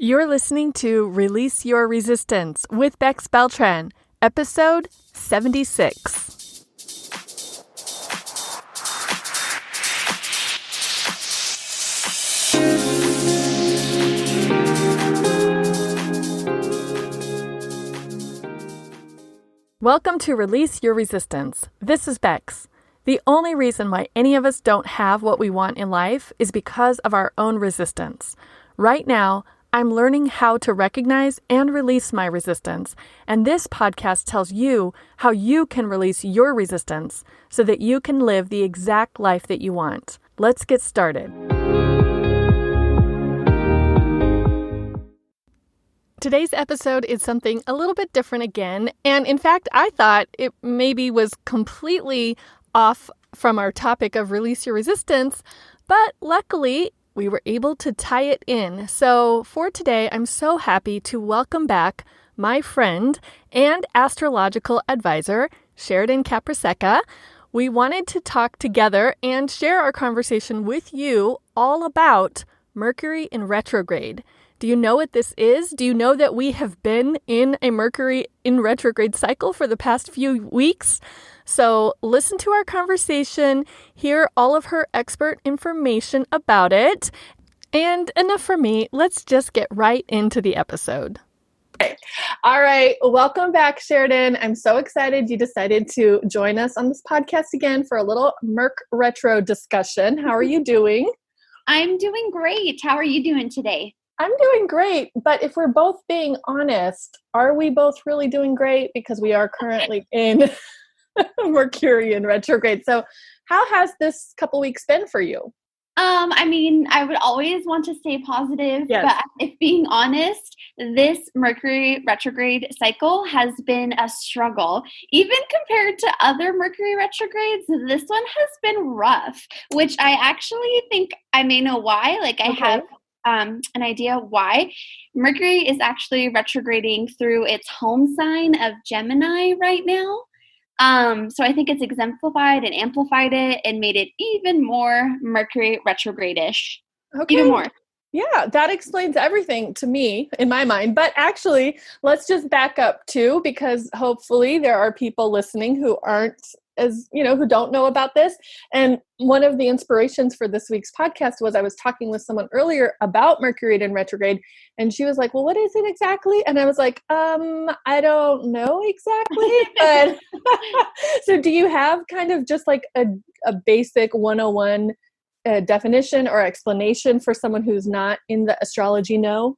You're listening to Release Your Resistance with Bex Beltran, episode 76. Welcome to Release Your Resistance. This is Bex. The only reason why any of us don't have what we want in life is because of our own resistance. Right now, I'm learning how to recognize and release my resistance, and this podcast tells you how you can release your resistance so that you can live the exact life that you want. Let's get started. Today's episode is something a little bit different again, and in fact, I thought it maybe was completely off from our topic of release your resistance, but luckily, we were able to tie it in. So for today, I'm so happy to welcome back my friend and astrological advisor, Sheridan Caprisecca. We wanted to talk together and share our conversation with you all about Mercury in retrograde. Do you know what this is? Do you know that we have been in a Mercury in retrograde cycle for the past few weeks? So listen to our conversation, hear all of her expert information about it, and enough for me. Let's just get right into the episode. Okay. All right. Welcome back, Sheridan. I'm so excited you decided to join us on this podcast again for a little Merc retro discussion. How are you doing? I'm doing great. How are you doing today? I'm doing great, but if we're both being honest, are we both really doing great? Because we are currently in Mercury in retrograde. So how has this couple weeks been for you? I would always want to stay positive, Yes. But if being honest, this Mercury retrograde cycle has been a struggle. Even compared to other Mercury retrogrades, this one has been rough, which I actually think I may know why. I have an idea why. Mercury is actually retrograding through its home sign of Gemini right now. So I think it's exemplified and amplified it and made it even more Mercury retrograde-ish. Okay. Even more. Yeah, that explains everything to me in my mind. But actually, let's just back up too, because hopefully there are people listening who aren't who don't know about this. And one of the inspirations for this week's podcast was I was talking with someone earlier about Mercury in retrograde, and she was like, well, what is it exactly? And I was like, I don't know exactly. But so do you have kind of just like a basic 101 definition or explanation for someone who's not in the astrology know?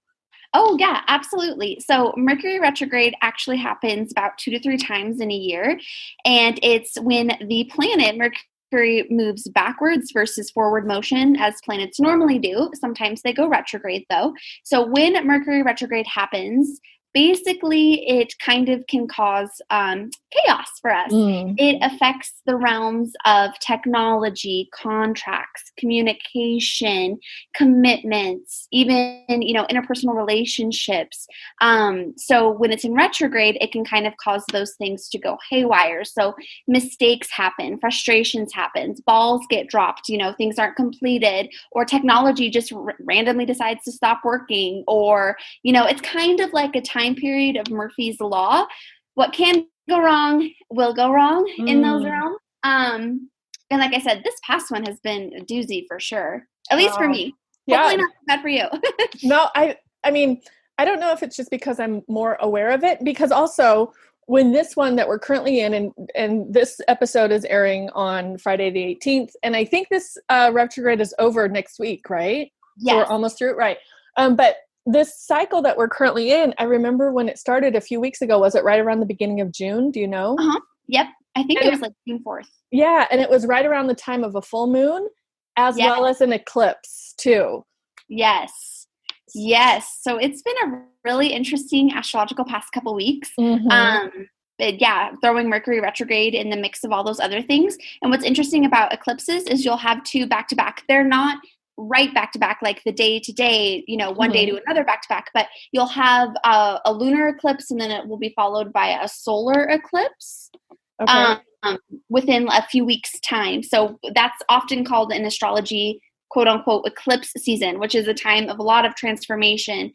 Oh, yeah, absolutely. So Mercury retrograde actually happens about 2 to 3 times in a year. And it's when the planet Mercury moves backwards versus forward motion as planets normally do. Sometimes they go retrograde, though. So when Mercury retrograde happens, basically it kind of can cause chaos for us. It affects the realms of technology, contracts, communication, commitments, even, interpersonal relationships. So when it's in retrograde, it can kind of cause those things to go haywire. So mistakes happen, frustrations happen, balls get dropped, things aren't completed, or technology just randomly decides to stop working, or, it's kind of like a time period of Murphy's Law. What can go wrong will go wrong in those realms. And like I said, this past one has been a doozy for sure, at least for me. Yeah. Hopefully not bad for you. No, I mean, I don't know if it's just because I'm more aware of it, because also when this one that we're currently in, and this episode is airing on Friday the 18th, and I think this retrograde is over next week, right? Yes. So we're almost through it, right? But this cycle that we're currently in, I remember when it started a few weeks ago, was it right around the beginning of June? Do you know? Yep. I think it was like June 4th. Yeah. And it was right around the time of a full moon as well as an eclipse too. Yes. So it's been a really interesting astrological past couple weeks. But yeah, throwing Mercury retrograde in the mix of all those other things. And what's interesting about eclipses is you'll have 2 back-to-back. They're not right back-to-back, like the day to day, one day to another back-to-back, but you'll have a lunar eclipse, and then it will be followed by a solar eclipse within a few weeks' time. So that's often called in astrology quote unquote eclipse season, which is a time of a lot of transformation,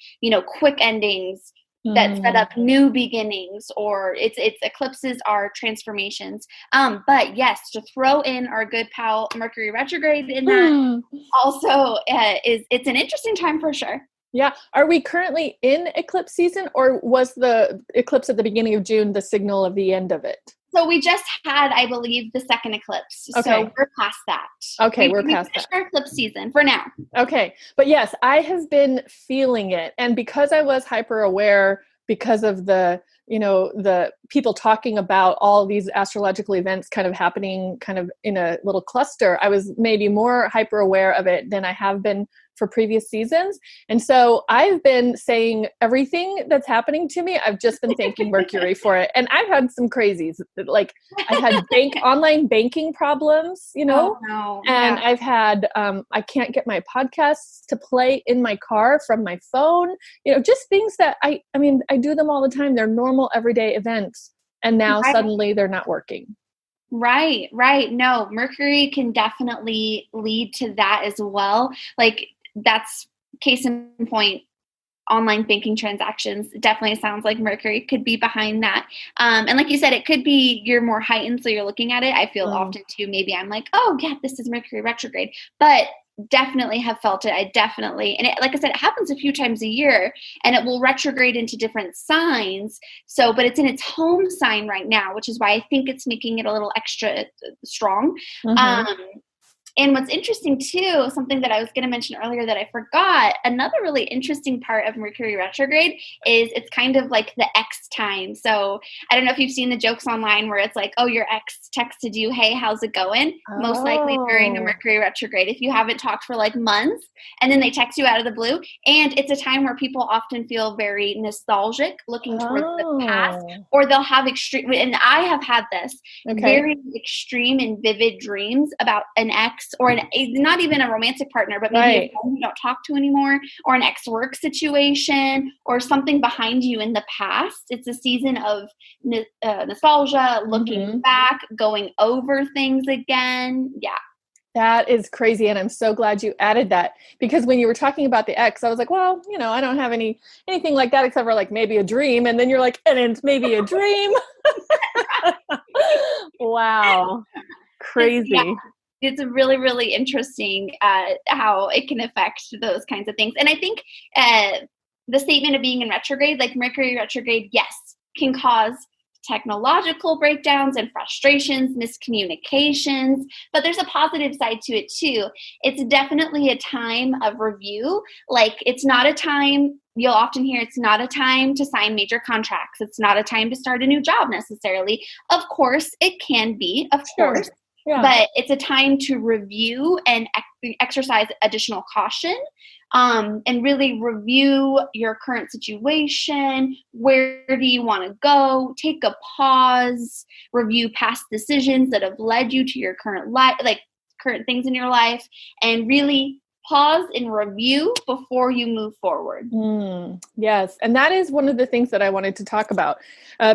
quick endings that set up new beginnings, or it's eclipses are transformations. But yes, to throw in our good pal Mercury retrograde in that also it's an interesting time for sure. Yeah. Are we currently in eclipse season, or was the eclipse at the beginning of June the signal of the end of it? So we just had, I believe, the second eclipse. Okay. So we're past that. Okay, we're past that. Our eclipse season for now. Okay. But yes, I have been feeling it. And because I was hyper aware because of the people talking about all these astrological events kind of happening kind of in a little cluster, I was maybe more hyper aware of it than I have been for previous seasons. And so I've been saying everything that's happening to me, I've just been thanking Mercury for it. And I've had some crazies, like I've had online banking problems, Oh, no. And I've had, I can't get my podcasts to play in my car from my phone, just things that I do them all the time. They're normal everyday events. And now suddenly they're not working. Right. No, Mercury can definitely lead to that as well. Like that's case in point, online banking transactions definitely sounds like Mercury could be behind that. And like you said, it could be you're more heightened, so you're looking at it. I feel often too, maybe I'm like, oh yeah, this is Mercury retrograde, but definitely have felt it. And like I said, it happens a few times a year, and it will retrograde into different signs. So, but it's in its home sign right now, which is why I think it's making it a little extra strong. And what's interesting too, something that I was going to mention earlier that I forgot, another really interesting part of Mercury retrograde is it's kind of like the X time. So I don't know if you've seen the jokes online where it's like, oh, your ex texted you, hey, how's it going? Most likely during a Mercury retrograde, if you haven't talked for like months, and then they text you out of the blue. And it's a time where people often feel very nostalgic, looking towards the past, or they'll have extreme, and I have had this, very extreme and vivid dreams about an ex, or not even a romantic partner, but maybe a friend you don't talk to anymore, or an ex-work situation, or something behind you in the past. It's a season of nostalgia, looking back, going over things again. Yeah. That is crazy. And I'm so glad you added that, because when you were talking about the ex, I was like, well, I don't have anything like that except for like maybe a dream. And then you're like, and it's maybe a dream. Wow. Crazy. Yeah. It's really, really interesting how it can affect those kinds of things. And I think the statement of being in retrograde, like Mercury retrograde, yes, can cause technological breakdowns and frustrations, miscommunications, but there's a positive side to it too. It's definitely a time of review. Like it's not a time, you'll often hear it's not a time to sign major contracts. It's not a time to start a new job necessarily. Of course, it can be, of course. Yeah. But it's a time to review and exercise additional caution, and really review your current situation. Where do you want to go? Take a pause, review past decisions that have led you to your current life, like current things in your life, and really pause and review before you move forward. Yes. And that is one of the things that I wanted to talk about,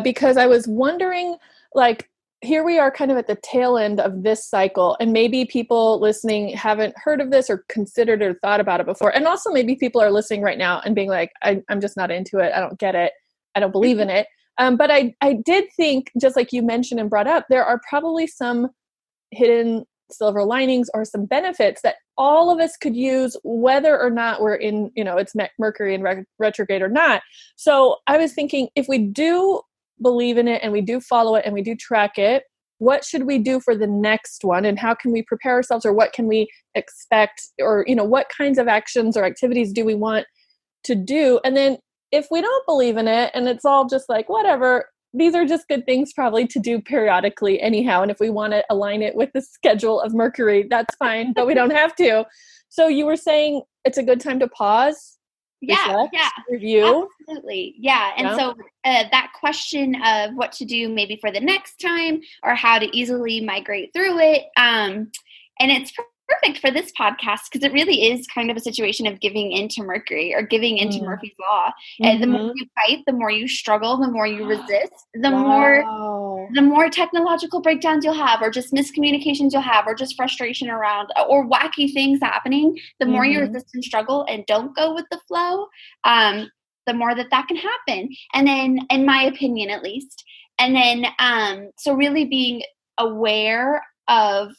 because I was wondering, like, here we are kind of at the tail end of this cycle, and maybe people listening haven't heard of this or considered or thought about it before. And also maybe people are listening right now and being like, I'm just not into it. I don't get it. I don't believe in it. But I did think, just like you mentioned and brought up, there are probably some hidden silver linings or some benefits that all of us could use, whether or not we're in, it's Mercury in retrograde or not. So I was thinking, if we do believe in it and we do follow it and we do track it, what should we do for the next one, and how can we prepare ourselves, or what can we expect, or what kinds of actions or activities do we want to do? And then if we don't believe in it and it's all just like whatever, these are just good things probably to do periodically anyhow, and if we want to align it with the schedule of Mercury, that's fine, but we don't have to. So you were saying it's a good time to pause, reflect, review. Absolutely. Yeah. And so that question of what to do maybe for the next time, or how to easily migrate through it. And it's perfect for this podcast because it really is kind of a situation of giving into Mercury or giving into Murphy's Law. And the more you fight, the more you struggle, the more you resist, the more technological breakdowns you'll have, or just miscommunications you'll have, or just frustration around, or wacky things happening. The more you resist and struggle and don't go with the flow, the more that can happen. And then, in my opinion, at least, and then, so really being aware of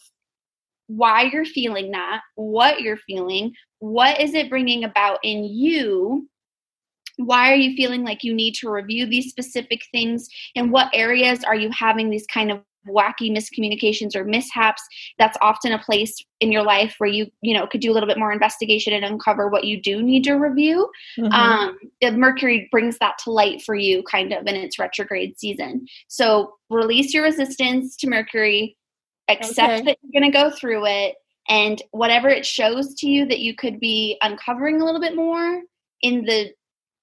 why you're feeling that, what you're feeling, what is it bringing about in you? Why are you feeling like you need to review these specific things? And what areas are you having these kind of wacky miscommunications or mishaps? That's often a place in your life where you could do a little bit more investigation and uncover what you do need to review. Mercury brings that to light for you kind of in its retrograde season. So release your resistance to Mercury, accept that you're going to go through it, and whatever it shows to you that you could be uncovering a little bit more in the,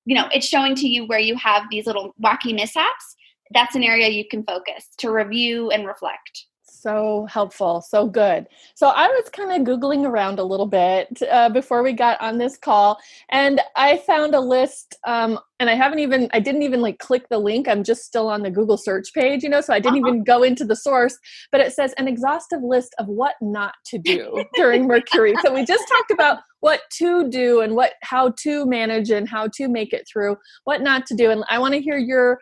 it's showing to you where you have these little wacky mishaps. That's an area you can focus to review and reflect. So helpful. So good. So I was kind of Googling around a little bit before we got on this call, and I found a list, and I didn't even like click the link. I'm just still on the Google search page, so I didn't even go into the source, but it says an exhaustive list of what not to do during Mercury. So we just talked about what to do and how to manage and how to make it through, what not to do. And I want to hear your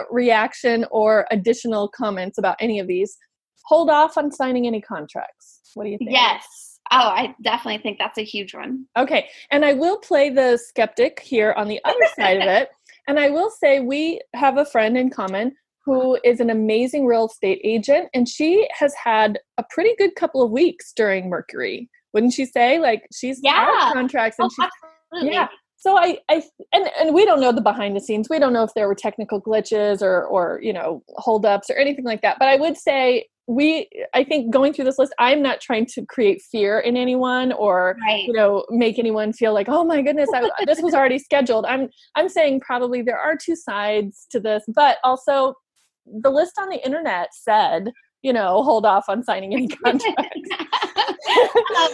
reaction or additional comments about any of these. Hold off on signing any contracts. What do you think? Yes. Oh, I definitely think that's a huge one. Okay. And I will play the skeptic here on the other side of it. And I will say we have a friend in common who is an amazing real estate agent. And she has had a pretty good couple of weeks during Mercury. Wouldn't you say? Like she's had contracts and absolutely. Yeah. So and we don't know the behind the scenes. We don't know if there were technical glitches or holdups or anything like that. But I would say I think going through this list, I'm not trying to create fear in anyone or, make anyone feel like, oh my goodness, this was already scheduled. I'm saying probably there are two sides to this, but also the list on the internet said, hold off on signing any contracts.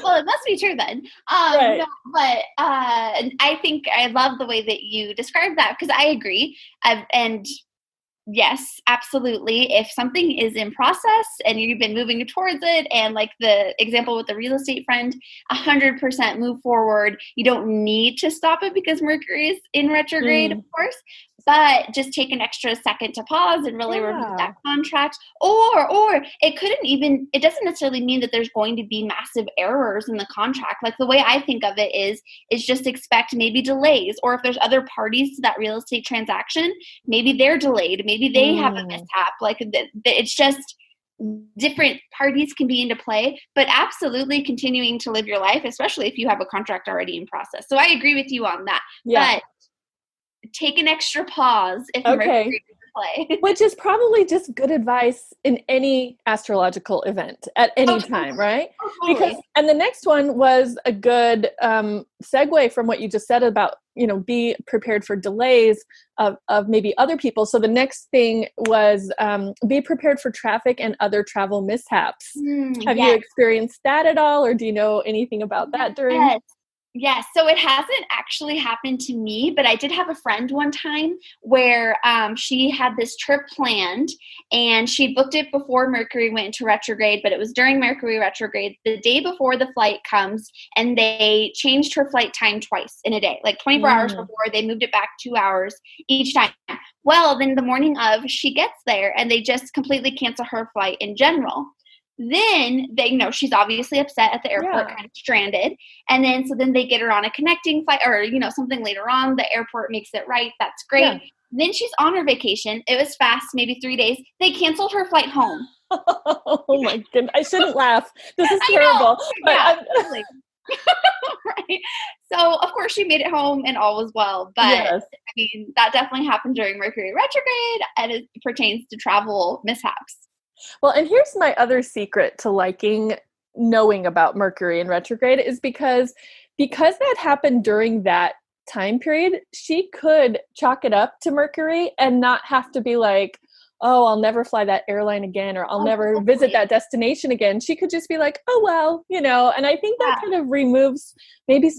Well, it must be true then. Right. No, but I think I love the way that you described that because I agree. And yes, absolutely. If something is in process and you've been moving towards it, and like the example with the real estate friend, 100% move forward. You don't need to stop it because Mercury is in retrograde, of course, but just take an extra second to pause and really review that contract. Or it doesn't necessarily mean that there's going to be massive errors in the contract. Like the way I think of it is just expect maybe delays, or if there's other parties to that real estate transaction, maybe they're delayed. Maybe they have a mishap. Like it's just different parties can be into play, but absolutely continuing to live your life, especially if you have a contract already in process. So I agree with you on that. Yeah. But take an extra pause if Mercury is in play. Which is probably just good advice in any astrological event at any time, right? Totally. And the next one was a good segue from what you just said about, be prepared for delays of maybe other people. So the next thing was be prepared for traffic and other travel mishaps. Have you experienced that at all, or do you know anything about that during? Yes. So it hasn't actually happened to me, but I did have a friend one time where she had this trip planned and she booked it before Mercury went into retrograde, but it was during Mercury retrograde, the day before the flight comes, and they changed her flight time twice in a day, like 24 hours before. They moved it back 2 hours each time. Well, then the morning of, she gets there and they just completely cancel her flight in general. Then they she's obviously upset at the airport, kind of stranded. And then, so then they get her on a connecting flight or, something later on. The airport makes it right. That's great. Yeah. Then she's on her vacation. It was fast, maybe 3 days. They canceled her flight home. Oh my goodness. I shouldn't laugh. This is terrible. Right. So of course she made it home and all was well. But that definitely happened during Mercury retrograde, and it pertains to travel mishaps. Well, and here's my other secret to liking knowing about Mercury in retrograde is because that happened during that time period, she could chalk it up to Mercury and not have to be like, oh, I'll never fly that airline again, or I'll Oh, never visit totally. that destination again. She could just be like, oh, well, and I think that Yeah. kind of removes maybe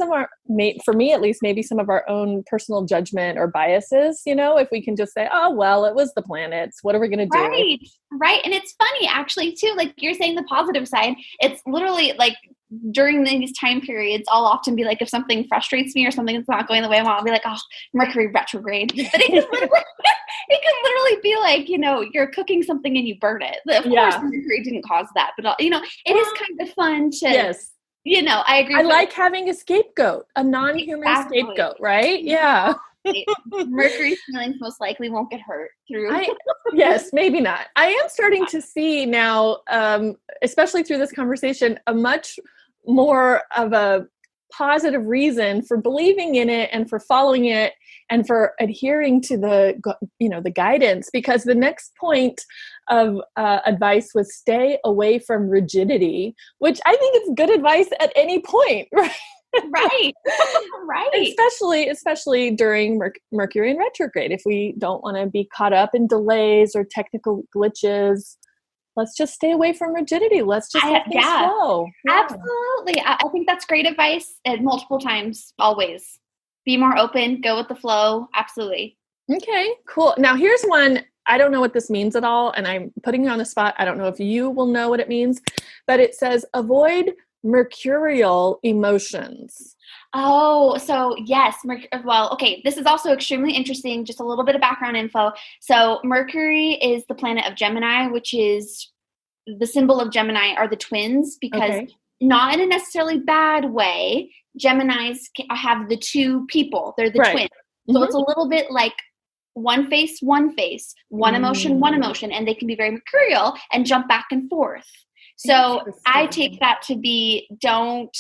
for me at least, maybe some of our own personal judgment or biases, if we can just say, oh, well, it was the planets. What are we going to do? Right. Right. And it's funny actually too, like you're saying the positive side, it's literally like during these time periods, I'll often be like, if something frustrates me or something that's not going the way I want, I'll be like, oh, Mercury retrograde. But it can literally, it can literally be like, you're cooking something and you burn it. Of course, Yeah. Mercury didn't cause that, but it is kind of fun to, Yes. I agree. I like having a scapegoat, a non-human Exactly. scapegoat, right? Yeah. Mercury's feelings most likely won't get hurt through. Yes, maybe not. I am starting to see now, especially through this conversation, a much more of a positive reason for believing in it and for following it and for adhering to the guidance, because the next point of advice was stay away from rigidity, which I think is good advice at any point, right? Right. Right. Especially during Mercury in retrograde. If we don't want to be caught up in delays or technical glitches, let's just stay away from rigidity. Let's just let things flow. Yeah. Absolutely. I think that's great advice at multiple times, always. Be more open, go with the flow. Absolutely. Okay, cool. Now here's one. I don't know what this means at all, and I'm putting you on the spot. I don't know if you will know what it means, but it says avoid mercurial emotions. Oh, so yes. Well, okay. This is also extremely interesting. Just a little bit of background info. So Mercury is the planet of Gemini, which is the symbol of Gemini are the twins, because not in a necessarily bad way. Geminis have the two people. They're the twins. So it's a little bit like one face, one emotion, one emotion, and they can be very mercurial and jump back and forth. So I take that to be don't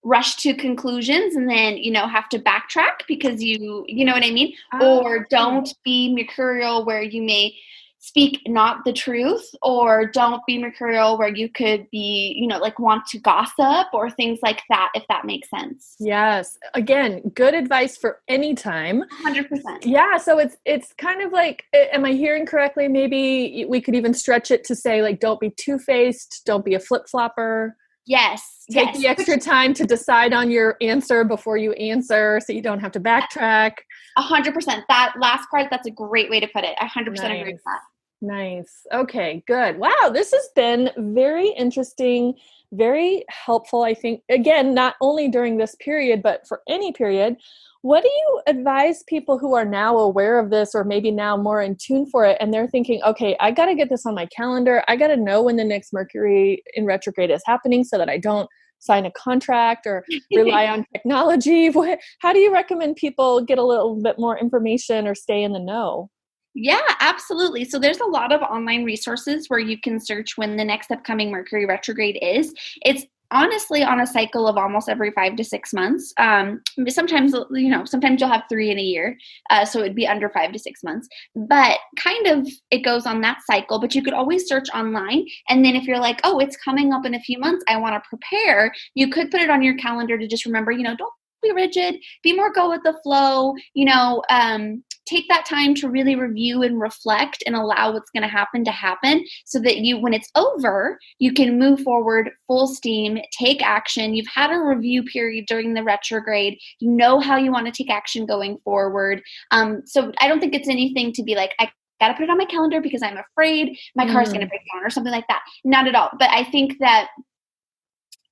rush to conclusions and then, have to backtrack because you know what I mean? Or don't be mercurial where you may speak not the truth, or don't be mercurial where you could be, want to gossip or things like that, if that makes sense. Yes. Again, good advice for any time. 100%. Yeah. So it's kind of like, am I hearing correctly? Maybe we could even stretch it to say, like, don't be two-faced, don't be a flip-flopper. Yes. Take the extra time to decide on your answer before you answer so you don't have to backtrack. 100%. That last part, that's a great way to put it. I 100% agree with that. Nice. Okay, good. Wow, this has been very interesting, very helpful, I think. Again, not only during this period, but for any period. What do you advise people who are now aware of this, or maybe now more in tune for it, and they're thinking, okay, I got to get this on my calendar. I got to know when the next Mercury in retrograde is happening so that I don't sign a contract or rely on technology. How do you recommend people get a little bit more information or stay in the know? Yeah, absolutely. So there's a lot of online resources where you can search when the next upcoming Mercury retrograde is. It's honestly on a cycle of almost every 5 to 6 months. Sometimes you'll have 3 in a year. So it'd be under 5 to 6 months, but kind of it goes on that cycle, but you could always search online. And then if you're like, oh, it's coming up in a few months, I want to prepare, you could put it on your calendar to just remember, don't be rigid, be more go with the flow, take that time to really review and reflect and allow what's going to happen so that when it's over, you can move forward full steam, take action. You've had a review period during the retrograde. You know how you want to take action going forward. So I don't think it's anything to be like, I got to put it on my calendar because I'm afraid my car's going to break down or something like that. Not at all. But I think that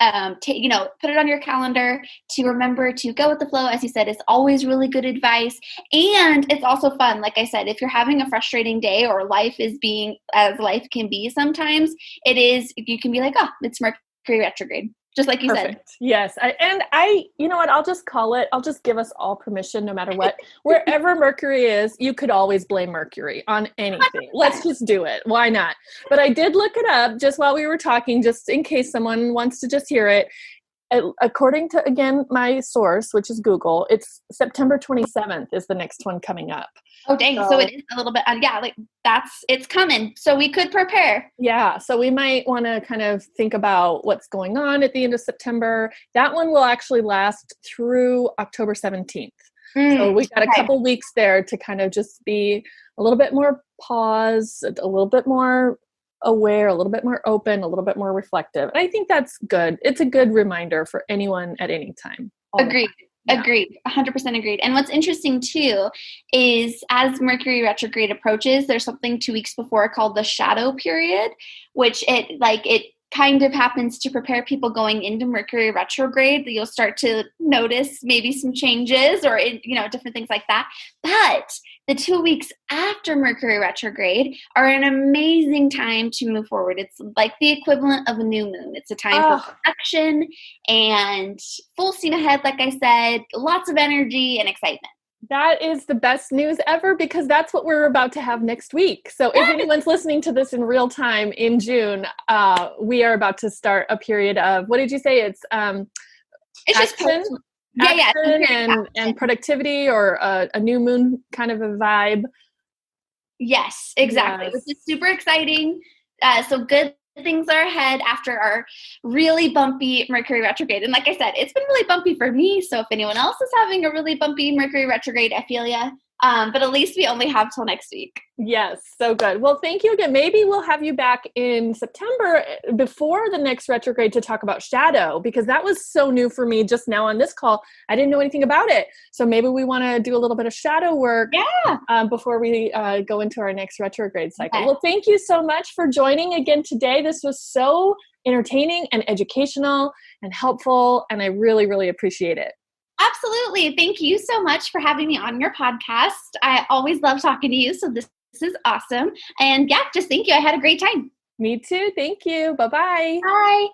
put it on your calendar to remember to go with the flow. As you said, it's always really good advice. And it's also fun. Like I said, if you're having a frustrating day or life is being as life can be sometimes, you can be like, oh, it's Mercury retrograde. Just like you said. Yes. You know what? I'll just give us all permission, no matter what. Wherever Mercury is, you could always blame Mercury on anything. Let's just do it. Why not? But I did look it up just while we were talking, just in case someone wants to just hear it. According to, again, my source, which is Google, it's September 27th is the next one coming up. Oh, dang. So it is a little bit, it's coming. So we could prepare. Yeah. So we might want to kind of think about what's going on at the end of September. That one will actually last through October 17th. So we got a couple weeks there to kind of just be a little bit more pause, a little bit more aware, a little bit more open, a little bit more reflective. And I think that's good. It's a good reminder for anyone at any time. Agreed. Yeah. Agreed. 100% agreed. And what's interesting too is as Mercury retrograde approaches, there's something 2 weeks before called the shadow period, which it kind of happens to prepare people going into Mercury retrograde. You'll start to notice maybe some changes or, different things like that. But the 2 weeks after Mercury retrograde are an amazing time to move forward. It's like the equivalent of a new moon. It's a time for action and full steam ahead, like I said, lots of energy and excitement. That is the best news ever because that's what we're about to have next week. So if anyone's listening to this in real time in June, we are about to start a period of, what did you say? It's action, and productivity or a new moon kind of a vibe. Yes, exactly. Yes. Which is super exciting. So good things are ahead after our really bumpy Mercury retrograde. And like I said, it's been really bumpy for me. So if anyone else is having a really bumpy Mercury retrograde, I feel ya. But at least we only have till next week. Yes, so good. Well, thank you again. Maybe we'll have you back in September before the next retrograde to talk about shadow, because that was so new for me just now on this call. I didn't know anything about it. So maybe we want to do a little bit of shadow work before we go into our next retrograde cycle. Okay. Well, thank you so much for joining again today. This was so entertaining and educational and helpful, and I really, really appreciate it. Absolutely. Thank you so much for having me on your podcast. I always love talking to you. So this is awesome. And just thank you. I had a great time. Me too. Thank you. Bye-bye. Bye.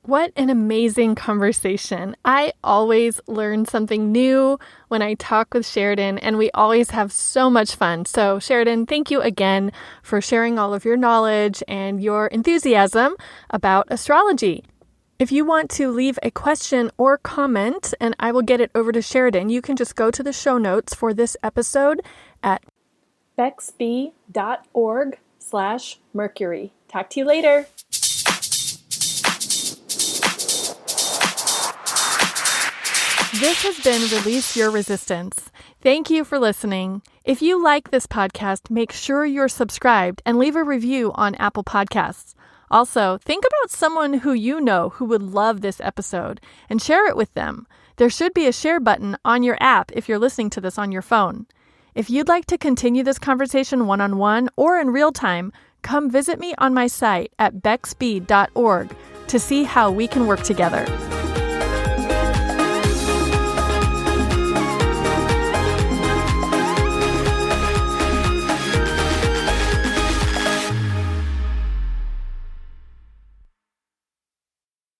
What an amazing conversation. I always learn something new when I talk with Sheridan, and we always have so much fun. So Sheridan, thank you again for sharing all of your knowledge and your enthusiasm about astrology. If you want to leave a question or comment, and I will get it over to Sheridan, you can just go to the show notes for this episode at bexb.org/Mercury. Talk to you later. This has been Release Your Resistance. Thank you for listening. If you like this podcast, make sure you're subscribed and leave a review on Apple Podcasts. Also, think about someone who you know who would love this episode and share it with them. There should be a share button on your app if you're listening to this on your phone. If you'd like to continue this conversation one-on-one or in real time, come visit me on my site at bexb.org to see how we can work together.